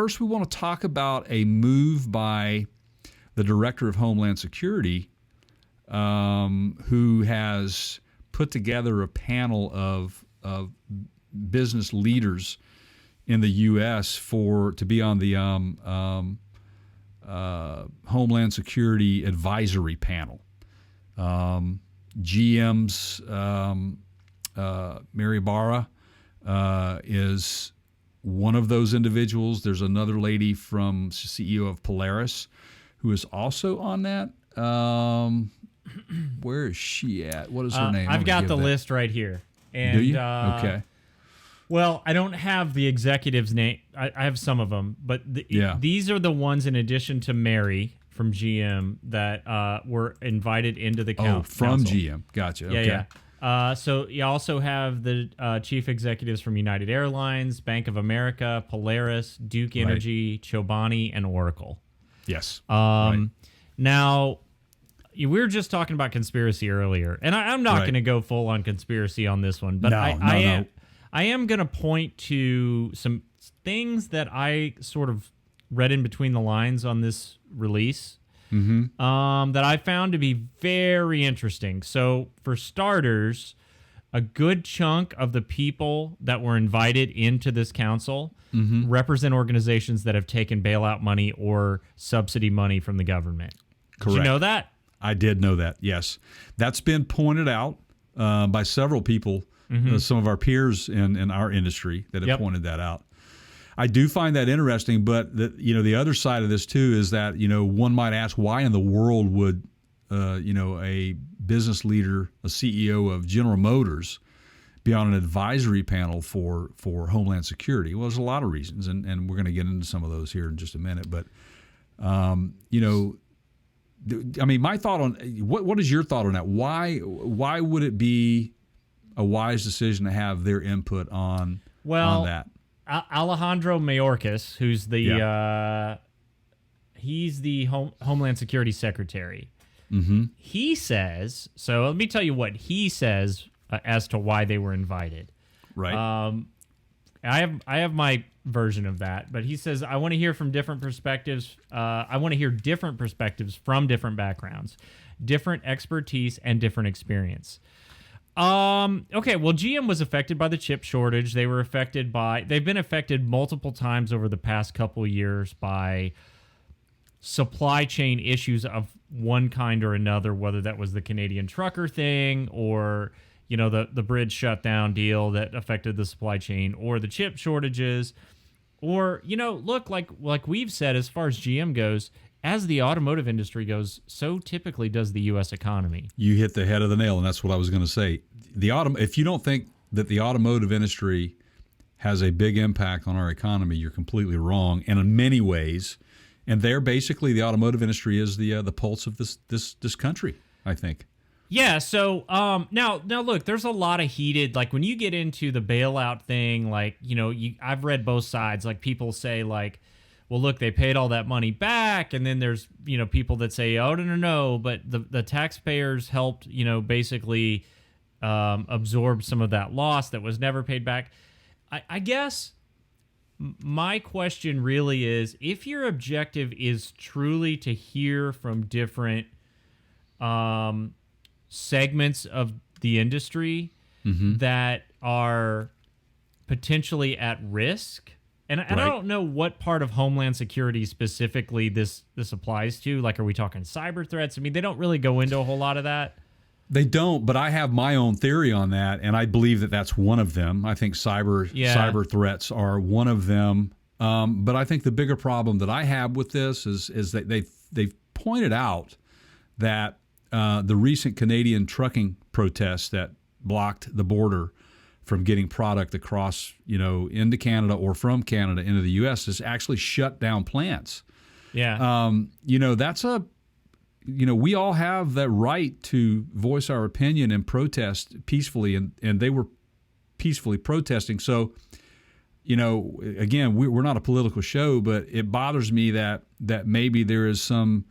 first we want to talk about a move by the Director of Homeland Security, who has put together a panel of business leaders in the U.S. to be on the Homeland Security Advisory Panel. GM's Mary Barra is one of those individuals. There's another lady from CEO of Polaris who is also on that. Where is she at? What is her name? I've got the list right here. And, do you? Okay. Well, I don't have the executive's name. I have some of them, but these are the ones in addition to Mary from GM that were invited into the council. Oh, from GM. Gotcha. Okay. Yeah. So you also have the chief executives from United Airlines, Bank of America, Polaris, Duke Energy, Chobani, and Oracle. Yes. Now, we were just talking about conspiracy earlier, and I'm not going to go full on conspiracy on this one, but I am going to point to some things that I sort of read in between the lines on this release that I found to be very interesting. So, for starters, a good chunk of the people that were invited into this council represent organizations that have taken bailout money or subsidy money from the government. Correct. Did you know that? I did know that, yes. That's been pointed out by several people, some of our peers in our industry that have pointed that out. I do find that interesting, but the other side of this too is that one might ask, why in the world would a business leader, a CEO of General Motors, be on an advisory panel for Homeland Security? Well, there's a lot of reasons, and we're going to get into some of those here in just a minute. But my thought on what is your thought on that? Why would it be a wise decision to have their input on that? Alejandro Mayorkas, who's the he's the Homeland Security Secretary. He says, so let me tell you what he says as to why they were invited. Right. I have my version of that, but he says, I want to hear from different perspectives. I want to hear different perspectives from different backgrounds, different expertise, and different experience. Okay, well, GM was affected by the chip shortage. They've been affected multiple times over the past couple of years by supply chain issues of one kind or another, whether that was the Canadian trucker thing or the bridge shutdown deal that affected the supply chain, or the chip shortages, or look, like we've said, as far as GM goes, as the automotive industry goes, so typically does the U.S. economy. You hit the head of the nail, and that's what I was going to say. If you don't think that the automotive industry has a big impact on our economy, you're completely wrong. And in many ways, and the automotive industry is the pulse of this country, I think. Yeah. So now look, there's a lot of heated, like when you get into the bailout thing, like I've read both sides. Like people say like, well, look, they paid all that money back, and then there's people that say, oh no, but the taxpayers helped basically absorb some of that loss that was never paid back. I guess my question really is, if your objective is truly to hear from different segments of the industry that are potentially at risk. And I don't know what part of Homeland Security specifically this applies to. Like, are we talking cyber threats? I mean, they don't really go into a whole lot of that. They don't, but I have my own theory on that, and I believe that that's one of them. I think cyber threats are one of them. But I think the bigger problem that I have with this is that they've pointed out that the recent Canadian trucking protests that blocked the border from getting product across, into Canada or from Canada into the U.S. has actually shut down plants. Yeah. That's we all have that right to voice our opinion and protest peacefully, and they were peacefully protesting. So, again, we're not a political show, but it bothers me that maybe there is some,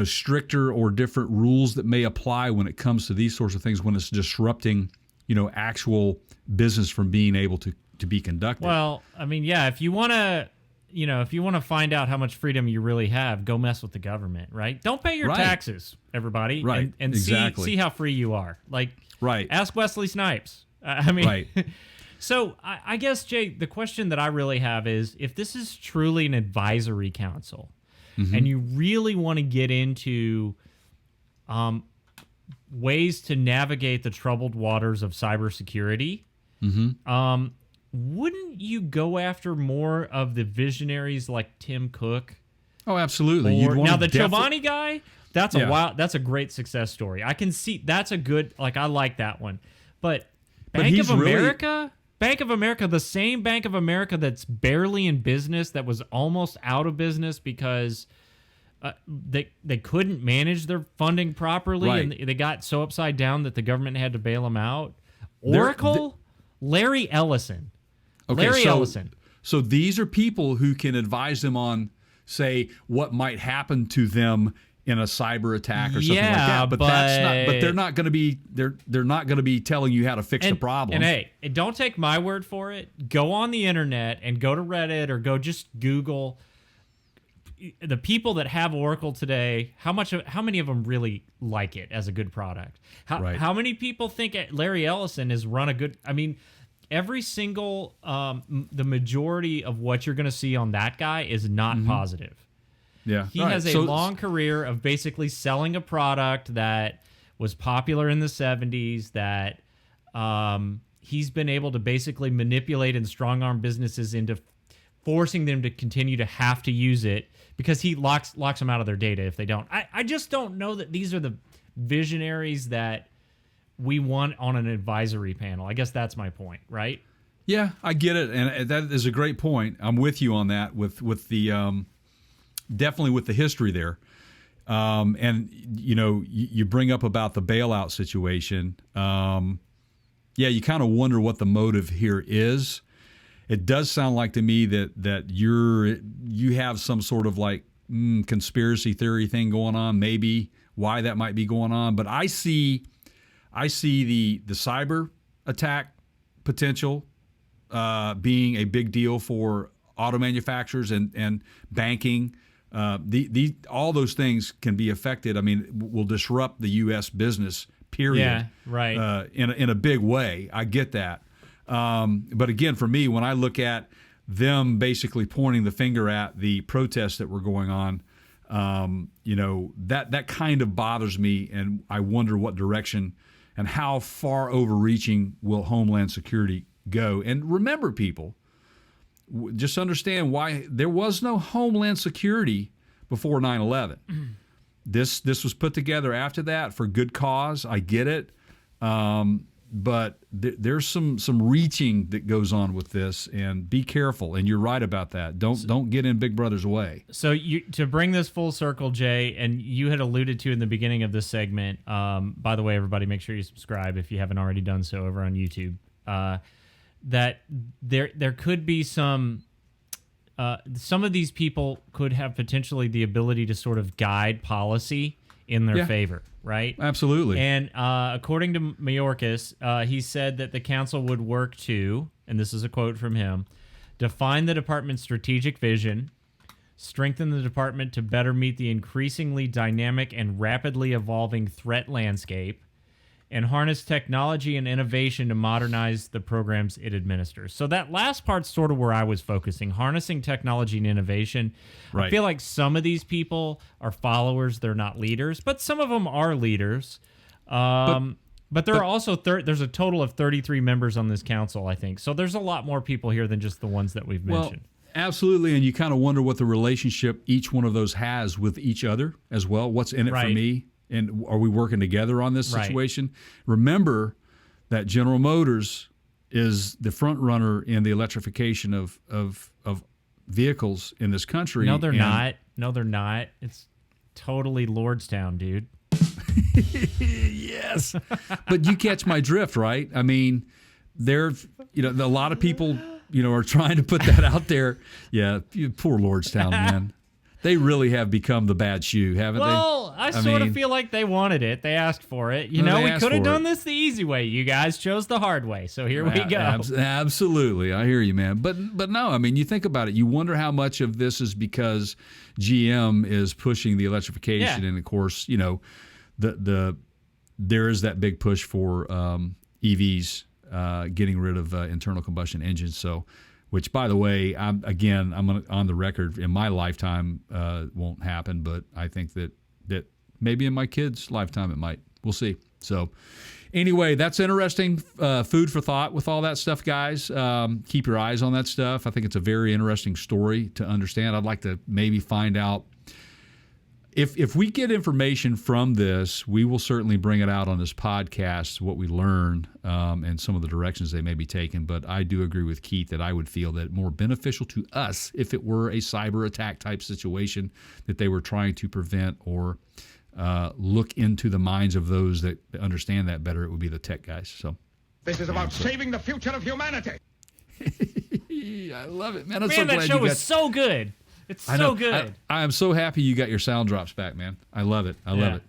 stricter or different rules that may apply when it comes to these sorts of things, when it's disrupting, actual business from being able to be conducted. Well, I mean, yeah, if you want to, if you want to find out how much freedom you really have, go mess with the government, right? Don't pay your taxes, everybody, right? And exactly. see how free you are. Like, right? Ask Wesley Snipes. I mean, right. So I guess, Jay, the question that I really have is, if this is truly an advisory council, and you really want to get into ways to navigate the troubled waters of cybersecurity, wouldn't you go after more of the visionaries like Tim Cook? Oh, absolutely. Now the Chobani guy, that's a great success story. I can see that's a good, I like that one. But Bank of America, the same Bank of America that's barely in business, that was almost out of business because they couldn't manage their funding properly, and they got so upside down that the government had to bail them out. Oracle, Larry Ellison. Okay, so these are people who can advise them on, say, what might happen to them in a cyber attack or something like that. But that's not. But they're not going to be. They're not going to be telling you how to fix the problem. And hey, don't take my word for it. Go on the internet and go to Reddit or go just Google the people that have Oracle today. How many of them really like it as a good product? How many people think Larry Ellison has run a good? I mean, every single the majority of what you're going to see on that guy is not positive. Yeah, he has a long career of basically selling a product that was popular in the 70s, that he's been able to basically manipulate and strong-arm businesses into forcing them to continue to have to use it because he locks them out of their data if they don't. I just don't know that these are the visionaries that we want on an advisory panel. I guess that's my point, right? Yeah, I get it, and that is a great point. I'm with you on that. With the definitely with the history there, and you bring up about the bailout situation. You kind of wonder what the motive here is. It does sound like to me that you have some sort of conspiracy theory thing going on. Maybe why that might be going on, but I see the cyber attack potential being a big deal for auto manufacturers and banking. All those things can be affected. I mean, will disrupt the U.S. business, period. Yeah, right. In a big way. I get that. But again, for me, when I look at them basically pointing the finger at the protests that were going on, that kind of bothers me, and I wonder what direction and how far overreaching will Homeland Security go. And remember, people, just understand why there was no Homeland Security before 9/11. This was put together after that for good cause. I get it. But there's some reaching that goes on with this, and be careful. And you're right about that. Don't get in Big Brother's way. So to bring this full circle, Jay, and you had alluded to in the beginning of this segment. By the way, everybody, make sure you subscribe if you haven't already done so over on YouTube. That there could be some of these people could have potentially the ability to sort of guide policy in their favor, right? Absolutely. And according to Mayorkas, he said that the council would work to, and this is a quote from him, define the department's strategic vision, strengthen the department to better meet the increasingly dynamic and rapidly evolving threat landscape, and harness technology and innovation to modernize the programs it administers. So that last part's sort of where I was focusing, harnessing technology and innovation. Right. I feel like some of these people are followers, they're not leaders, but some of them are leaders. But there are also there's a total of 33 members on this council, I think. So there's a lot more people here than just the ones that we've mentioned. Absolutely, and you kind of wonder what the relationship each one of those has with each other as well. What's in it for me? And are we working together on this situation? Right. Remember that General Motors is the front runner in the electrification of vehicles in this country. No, they're not. No, they're not. It's totally Lordstown, dude. Yes. But you catch my drift, right? I mean, a lot of people, are trying to put that out there. Yeah, poor Lordstown, man. They really have become the bad shoe, haven't they? Well, I sort of feel like they wanted it. They asked for it. You know, we could have done this the easy way. You guys chose the hard way, so here we go. Absolutely. I hear you, man. But no, I mean, you think about it. You wonder how much of this is because GM is pushing the electrification. And, of course, you know, there is that big push for EVs, getting rid of internal combustion engines. So, which, by the way, I'm on the record, in my lifetime won't happen, but I think that maybe in my kids' lifetime it might. We'll see. So anyway, that's interesting. Food for thought with all that stuff, guys. Keep your eyes on that stuff. I think it's a very interesting story to understand. I'd like to maybe find out if we get information from this, we will certainly bring it out on this podcast, what we learn and some of the directions they may be taken. But I do agree with Keith that I would feel that more beneficial to us if it were a cyber attack type situation that they were trying to prevent or look into the minds of those that understand that better. It would be the tech guys. So this is about saving the future of humanity. I love it, man. I'm Man, so that glad show is so good. It's so good. I am so happy you got your sound drops back, man. I love it. I love it.